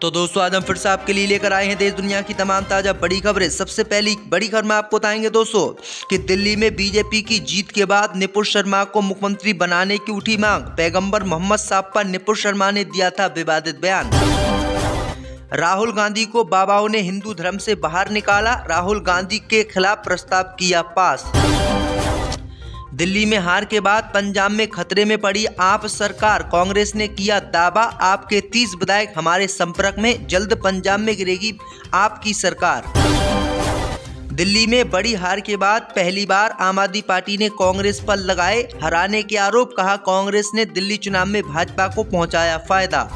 तो दोस्तों आज हम फिर से आपके लिए लेकर आए हैं देश दुनिया की तमाम ताजा बड़ी खबरें। सबसे पहली बड़ी खबर में आपको बताएंगे दोस्तों कि दिल्ली में बीजेपी की जीत के बाद निपुण शर्मा को मुख्यमंत्री बनाने की उठी मांग। पैगंबर मोहम्मद साहब पर निपुण शर्मा ने दिया था विवादित बयान। राहुल गांधी को बाबाओं ने हिंदू धर्म से बाहर निकाला, राहुल गांधी के खिलाफ प्रस्ताव किया पास। दिल्ली में हार के बाद पंजाब में खतरे में पड़ी आप सरकार, कांग्रेस ने किया दावा आपके 30 विधायक हमारे संपर्क में, जल्द पंजाब में गिरेगी आपकी सरकार। दिल्ली में बड़ी हार के बाद पहली बार आम आदमी पार्टी ने कांग्रेस पर लगाए हराने के आरोप, कहा कांग्रेस ने दिल्ली चुनाव में भाजपा को पहुंचाया फायदा।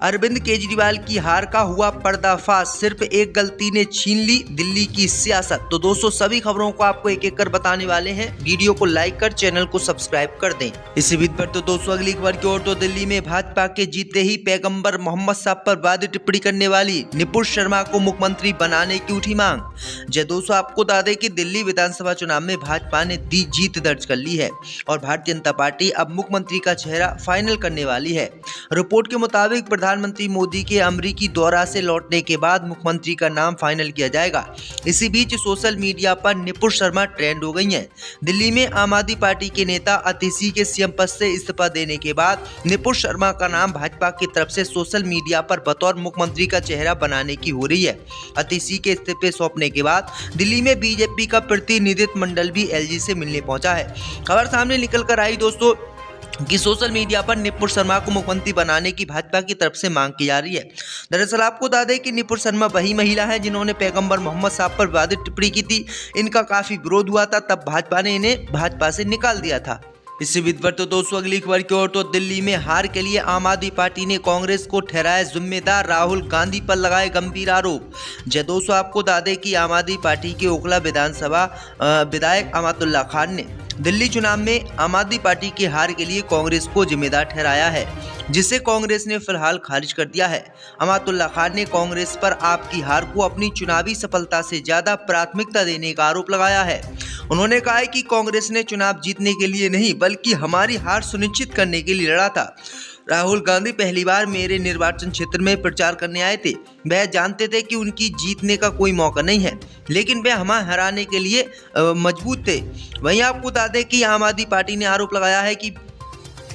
अरविंद केजरीवाल की हार का हुआ पर्दाफाश, सिर्फ एक गलती ने छीन ली दिल्ली की सियासत। तो दोस्तों सभी खबरों को आपको एक एक कर बताने वाले हैं, वीडियो को लाइक कर चैनल को सब्सक्राइब कर दें। इसी बीच पर तो दोस्तों अगली खबर की ओर, तो दिल्ली में भाजपा के जीते ही पैगंबर मोहम्मद साहब पर वादी टिप्पणी करने वाली निपुण शर्मा को मुख्यमंत्री बनाने की उठी मांग। जय दोस्तों आपको बता दें कि दिल्ली विधानसभा चुनाव में भाजपा ने जीत दर्ज कर ली है और भारतीय जनता पार्टी अब मुख्यमंत्री का चेहरा फाइनल करने वाली है। रिपोर्ट के मुताबिक प्रधानमंत्री मोदी के अमेरिकी दौरा से लौटने के बाद मुख्यमंत्री का नाम फाइनल किया जाएगा। इसी बीच सोशल मीडिया पर निपुण शर्मा ट्रेंड हो गई हैं। दिल्ली में आम आदमी पार्टी के नेता अतिशी के सीएम पद से इस्तीफा देने के बाद निपुण शर्मा का नाम भाजपा की तरफ से सोशल मीडिया पर बतौर मुख्यमंत्री का चेहरा बनाने की हो रही है। अतिशी के इस्तीफे सौंपने के बाद दिल्ली में बीजेपी का प्रतिनिधित्व मंडल भी एलजी से मिलने पहुंचा है। खबर सामने निकल कर आई दोस्तों कि सोशल मीडिया पर निपुण शर्मा को मुख्यमंत्री बनाने की भाजपा की तरफ से मांग की जा रही है। दरअसल आपको बता दें कि निपुण शर्मा वही महिला है जिन्होंने पैगंबर मोहम्मद साहब पर विवादित टिप्पणी की थी। इनका काफी विरोध हुआ था, तब भाजपा ने इन्हें भाजपा से निकाल दिया था। इसी बीच पर तो दोस्तों अगली खबर की ओर, तो दिल्ली में हार के लिए आम आदमी पार्टी ने कांग्रेस को ठहराया जिम्मेदार, राहुल गांधी पर लगाए गंभीर आरोप। जय दोस्तों आपको बता दें कि आम आदमी पार्टी के ओखला विधानसभा विधायक अमातुल्ला खान ने दिल्ली चुनाव में आम आदमी पार्टी की हार के लिए कांग्रेस को जिम्मेदार ठहराया है, जिसे कांग्रेस ने फिलहाल खारिज कर दिया है। अमातुल्ला खान ने कांग्रेस पर आपकी हार को अपनी चुनावी सफलता से ज्यादा प्राथमिकता देने का आरोप लगाया है। उन्होंने कहा है कि कांग्रेस ने चुनाव जीतने के लिए नहीं बल्कि हमारी हार सुनिश्चित करने के लिए लड़ा था। राहुल गांधी पहली बार मेरे निर्वाचन क्षेत्र में प्रचार करने आए थे। वह जानते थे कि उनकी जीतने का कोई मौका नहीं है, लेकिन वह हमें हराने के लिए मजबूत थे। वहीं आपको बता दें कि आम आदमी पार्टी ने आरोप लगाया है कि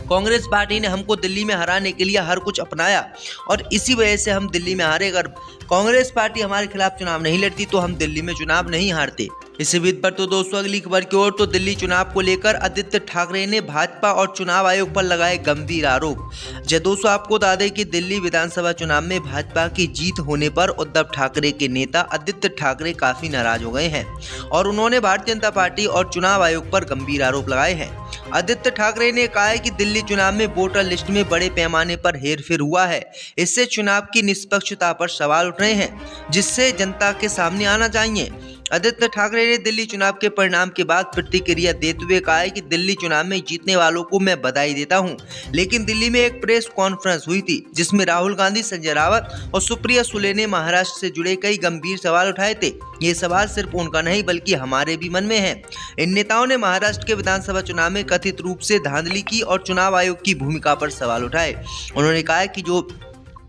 कांग्रेस पार्टी ने हमको दिल्ली में हराने के लिए हर कुछ अपनाया और इसी वजह से हम दिल्ली में हारे। अगर कांग्रेस पार्टी हमारे खिलाफ चुनाव नहीं लड़ती तो हम दिल्ली में चुनाव नहीं हारते। इसी बीच पर तो दोस्तों अगली खबर की ओर, तो दिल्ली चुनाव को लेकर आदित्य ठाकरे ने भाजपा और चुनाव आयोग पर लगाए गंभीर आरोप। जय दोस्तों आपको बता दें कि दिल्ली विधानसभा चुनाव में भाजपा की जीत होने पर उद्धव ठाकरे के नेता आदित्य ठाकरे काफी नाराज हो गए हैं और उन्होंने भारतीय जनता पार्टी और चुनाव आयोग पर गंभीर आरोप लगाए हैं। आदित्य ठाकरे ने कहा है कि दिल्ली चुनाव में वोटर लिस्ट में बड़े पैमाने पर हेरफेर हुआ है, इससे चुनाव की निष्पक्षता पर सवाल उठ रहे हैं, जिससे जनता के सामने आना चाहिए। आदित्य ठाकरे ने दिल्ली चुनाव के परिणाम के बाद प्रतिक्रिया देते हुए कहा है कि दिल्ली चुनाव में जीतने वालों को मैं बधाई देता हूं, लेकिन दिल्ली में एक प्रेस कॉन्फ्रेंस हुई थी जिसमें राहुल गांधी, संजय रावत और सुप्रिया सुले ने महाराष्ट्र से जुड़े कई गंभीर सवाल उठाए थे। ये सवाल सिर्फ उनका नहीं बल्कि हमारे भी मन में है। इन नेताओं ने महाराष्ट्र के विधानसभा चुनाव में कथित रूप से धांधली की और चुनाव आयोग की भूमिका पर सवाल उठाए। उन्होंने कहा कि जो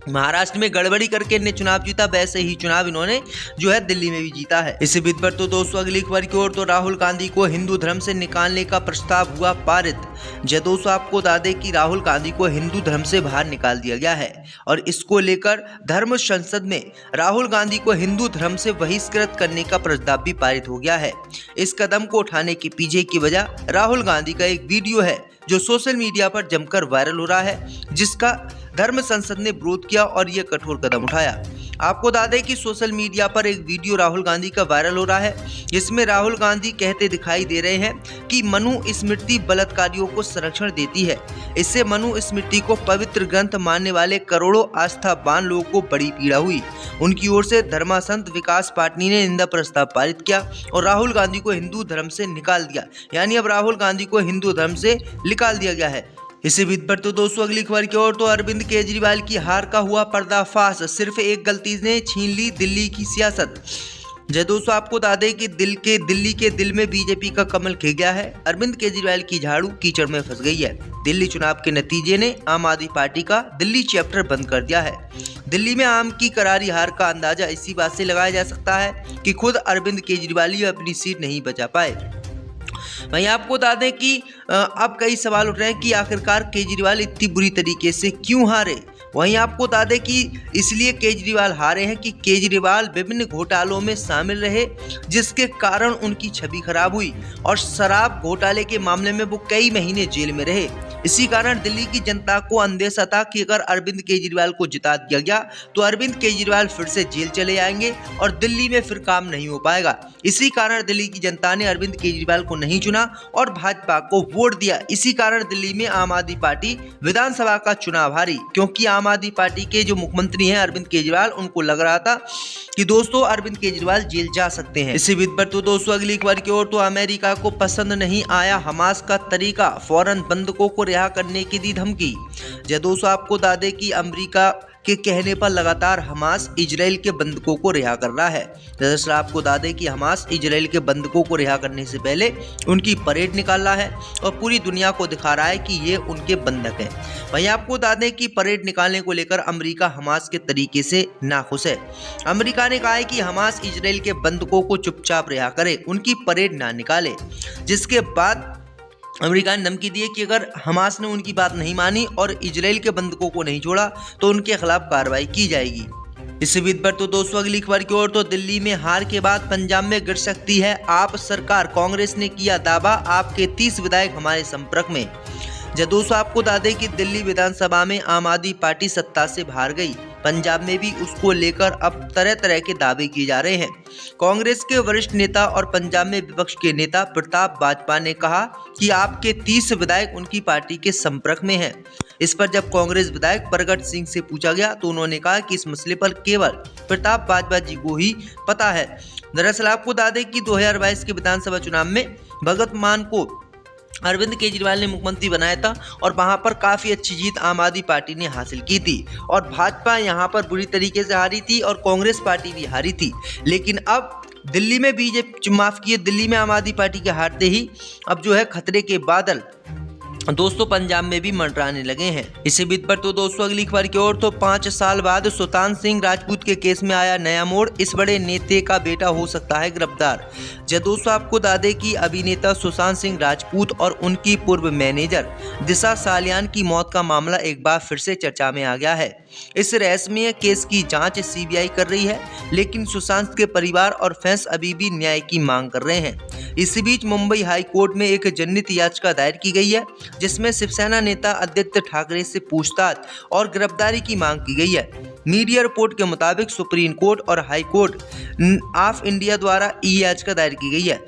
महाराष्ट्र में गड़बड़ी करके इन्हें चुनाव जीता, वैसे ही चुनाव इन्होंने जो है दिल्ली में भी जीता है। इसी बीच पर तो दोस्तों अगली खबर की ओर, तो राहुल गांधी को हिंदू धर्म से निकालने का प्रस्ताव हुआ पारित। जय दोस्तों आपको बता दें कि राहुल गांधी को हिंदू धर्म से बाहर निकाल दिया गया है और इसको लेकर धर्म संसद में राहुल गांधी को हिंदू धर्म से बहिष्कृत करने का प्रस्ताव भी पारित हो गया है। इस कदम को उठाने के पीछे की वजह राहुल गांधी का एक वीडियो है जो सोशल मीडिया पर जमकर वायरल हो रहा है, जिसका धर्म संसद ने विरोध किया और यह कठोर कदम उठाया। आपको बता दें कि सोशल मीडिया पर एक वीडियो राहुल गांधी का वायरल हो रहा है, जिसमें राहुल गांधी कहते दिखाई दे रहे हैं कि मनु स्मृति बलात्कारियों को संरक्षण देती है। इससे मनु स्मृति को पवित्र ग्रंथ मानने वाले करोड़ों आस्थावान लोगों को बड़ी पीड़ा हुई। उनकी ओर से धर्मासंत विकास पार्टी ने निंदा प्रस्ताव पारित किया और राहुल गांधी को हिंदू धर्म से निकाल दिया, यानी अब राहुल गांधी को हिंदू धर्म से निकाल दिया गया है। इसी बीच पर तो दोस्तों अगली खबर की ओर, तो अरविंद केजरीवाल की हार का हुआ पर्दाफाश, सिर्फ एक गलती ने छीन ली दिल्ली की सियासत। दोस्तों आपको बता दें कि दिल्ली के दिल में बीजेपी का कमल खिल गया है। अरविंद केजरीवाल की झाड़ू कीचड़ में फंस गई है। दिल्ली चुनाव के नतीजे ने आम आदमी पार्टी का दिल्ली चैप्टर बंद कर दिया है। दिल्ली में आम की करारी हार का अंदाजा इसी बात से लगाया जा सकता है कि खुद अरविंद केजरीवाल ही अपनी सीट नहीं बचा पाए। वहीं आपको बता दें कि अब कई सवाल उठ रहे हैं कि आखिरकार केजरीवाल इतनी बुरी तरीके से क्यों हारे। वहीं आपको बता दें कि इसलिए केजरीवाल हारे हैं कि केजरीवाल विभिन्न घोटालों में शामिल रहे, जिसके कारण उनकी छवि खराब हुई और शराब घोटाले के मामले में वो कई महीने जेल में रहे। इसी कारण दिल्ली की जनता को अंदेशा था कि अगर अरविंद केजरीवाल को जिता दिया गया तो अरविंद केजरीवाल फिर से जेल चले जाएंगे और दिल्ली में फिर काम नहीं हो पाएगा। इसी कारण दिल्ली की जनता ने अरविंद केजरीवाल को नहीं चुना और भाजपा को वोट दिया। इसी कारण दिल्ली में आम आदमी पार्टी विधानसभा का चुनाव हारी, क्योंकि आम आदमी पार्टी के जो मुख्यमंत्री हैं अरविंद केजरीवाल, उनको लग रहा था कि दोस्तों अरविंद केजरीवाल जेल जा सकते हैं। इसी बीच पर तो दोस्तों अगली खबर की ओर, तो अमेरिका को पसंद नहीं आया हमास का तरीका, फौरन बंधकों को रिहा करने की दी धमकी। दोस्तों आपको बता दें कि अमेरिका के कहने पर लगातार हमास इजराइल के बंधकों को रिहा कर रहा है। दरअसल आपको बता दें कि हमास इजराइल के बंधकों को रिहा करने से पहले उनकी परेड निकाल रहा है और पूरी दुनिया को दिखा रहा है कि ये उनके बंधक हैं। वहीं आपको बता दें कि परेड निकालने को लेकर अमेरिका हमास के तरीके से नाखुश है। अमेरिका ने कहा है कि हमास इजराइल के बंधकों को चुपचाप रिहा करे, उनकी परेड ना निकाले। जिसके बाद अमेरिका ने धमकी दी है कि अगर हमास ने उनकी बात नहीं मानी और इजराइल के बंधकों को नहीं छोड़ा तो उनके खिलाफ कार्रवाई की जाएगी। इसी बीच पर तो दोस्तों अगली खबर की ओर, तो दिल्ली में हार के बाद पंजाब में गिर सकती है आप सरकार, कांग्रेस ने किया दावा, आपके 30 विधायक हमारे संपर्क में। दोस्तों आपको बता दें कि दिल्ली विधानसभा में आम आदमी पार्टी सत्ता से बाहर गई। पंजाब में भी उसको लेकर अब तरह तरह के दावे किए जा रहे हैं। कांग्रेस के वरिष्ठ नेता और पंजाब में विपक्ष के नेता प्रताप बाजपा ने कहा कि आपके 30 विधायक उनकी पार्टी के संपर्क में हैं। इस पर जब कांग्रेस विधायक प्रगट सिंह से पूछा गया तो उन्होंने कहा कि इस मसले पर केवल प्रताप बाजपा जी को ही पता है। दरअसल आपको बता दें कि 2022 के विधानसभा चुनाव में भगत मान को अरविंद केजरीवाल ने मुख्यमंत्री बनाया था और वहां पर काफी अच्छी जीत आम आदमी पार्टी ने हासिल की थी और भाजपा यहां पर बुरी तरीके से हारी थी और कांग्रेस पार्टी भी हारी थी। लेकिन अब दिल्ली में दिल्ली में आम आदमी पार्टी के हारते ही अब जो है खतरे के बादल दोस्तों पंजाब में भी मंडराने लगे हैं। इसी बीच पर तो दोस्तों अगली खबर की ओर, तो 5 साल बाद सुशांत सिंह राजपूत के केस में आया नया मोड़, इस बड़े नेता का बेटा हो सकता है गिरफ्तार। दोस्तों आपको बता दें कि अभिनेता सुशांत सिंह राजपूत और उनकी पूर्व मैनेजर दिशा सालियान की मौत का मामला एक बार फिर से चर्चा में आ गया है। इस रहस्यमय केस की जांच सीबीआई कर रही है, लेकिन सुशांत के परिवार और फैंस अभी भी न्याय की मांग कर रहे हैं। इसी बीच मुंबई हाई कोर्ट में एक जनहित याचिका दायर की गई है, जिसमें शिवसेना नेता आदित्य ठाकरे से पूछताछ और गिरफ्तारी की मांग की गई है। मीडिया रिपोर्ट के मुताबिक सुप्रीम कोर्ट और हाई कोर्ट ऑफ इंडिया द्वारा ये याचिका दायर की गई है।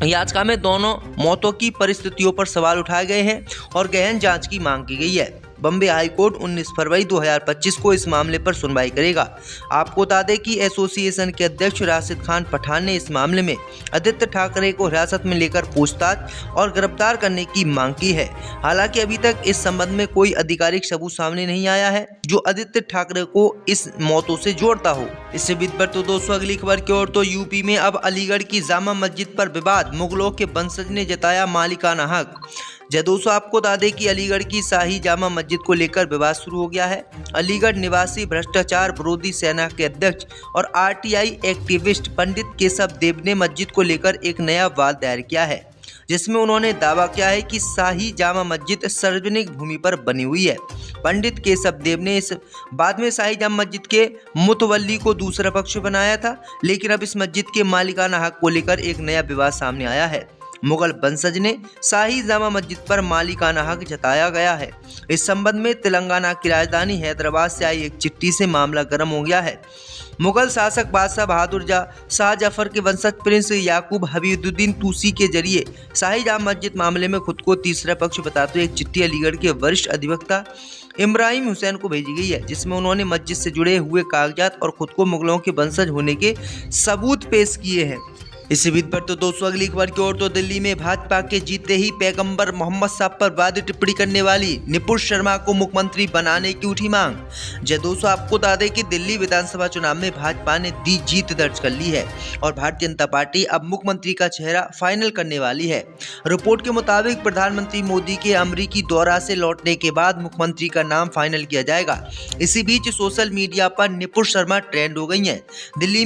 याचिका में दोनों मौतों की परिस्थितियों पर सवाल उठाए गए हैं और गहन जांच की मांग की गई है। बम्बई हाई कोर्ट 19 फरवरी 2025 को इस मामले पर सुनवाई करेगा। आपको बता दें कि एसोसिएशन के अध्यक्ष राशिद खान पठान ने इस मामले में आदित्य ठाकरे को हिरासत में लेकर पूछताछ और गिरफ्तार करने की मांग की है। हालांकि अभी तक इस संबंध में कोई आधिकारिक सबूत सामने नहीं आया है जो आदित्य ठाकरे को इस मौतों से जोड़ता हो। इससे बीच पर तो दोस्तों अगली खबर की ओर, तो यूपी में अब अलीगढ़ की जामा मस्जिद पर विवाद, मुगलों के वंशज ने जताया मालिकाना हक। दोस्तों आपको बता दें कि अलीगढ़ की शाही जामा मस्जिद को लेकर विवाद शुरू हो गया है। अलीगढ़ निवासी भ्रष्टाचार विरोधी सेना के अध्यक्ष और आरटीआई एक्टिविस्ट पंडित केशव देव ने मस्जिद को लेकर एक नया वाद दायर किया है, जिसमें उन्होंने दावा किया है कि शाही जामा मस्जिद सार्वजनिक भूमि पर बनी हुई है। पंडित केशव देव ने इस बाद में शाही जामा मस्जिद के मुतवल्ली को दूसरा पक्ष बनाया था, लेकिन अब इस मस्जिद के मालिकाना हक को लेकर एक नया विवाद सामने आया है। मुगल वंशज ने शाही जामा मस्जिद पर मालिकाना हक जताया गया है। इस संबंध में तेलंगाना की राजधानी हैदराबाद से आई एक चिट्ठी से मामला गर्म हो गया है। मुगल शासक बादशाह बहादुर शाह जफर के वंशज प्रिंस याकूब हबीबुद्दीन तुसी के जरिए शाही जामा मस्जिद मामले में खुद को तीसरा पक्ष बताते हुए एक चिट्ठी अलीगढ़ के वरिष्ठ अधिवक्ता इब्राहिम हुसैन को भेजी गई है, जिसमें उन्होंने मस्जिद से जुड़े हुए कागजात और खुद को मुगलों के वंशज होने के सबूत पेश किए हैं। इसी बीच पर तो दोस्तों अगली खबर की ओर तो दिल्ली में भाजपा के जीते ही पैगंबर मोहम्मद साहब पर वादी टिप्पणी करने वाली निपुण शर्मा को मुख्यमंत्री बनाने की उठी मांग। जय दोस्तों, आपको बता दें कि दिल्ली विधानसभा चुनाव में भाजपा ने दी जीत दर्ज कर ली है और भारतीय जनता पार्टी अब मुख्यमंत्री का चेहरा फाइनल करने वाली है। रिपोर्ट के मुताबिक प्रधानमंत्री मोदी के अमरीकी दौरा से लौटने के बाद मुख्यमंत्री का नाम फाइनल किया जाएगा। इसी बीच सोशल मीडिया पर निपुण शर्मा ट्रेंड हो गई है। दिल्ली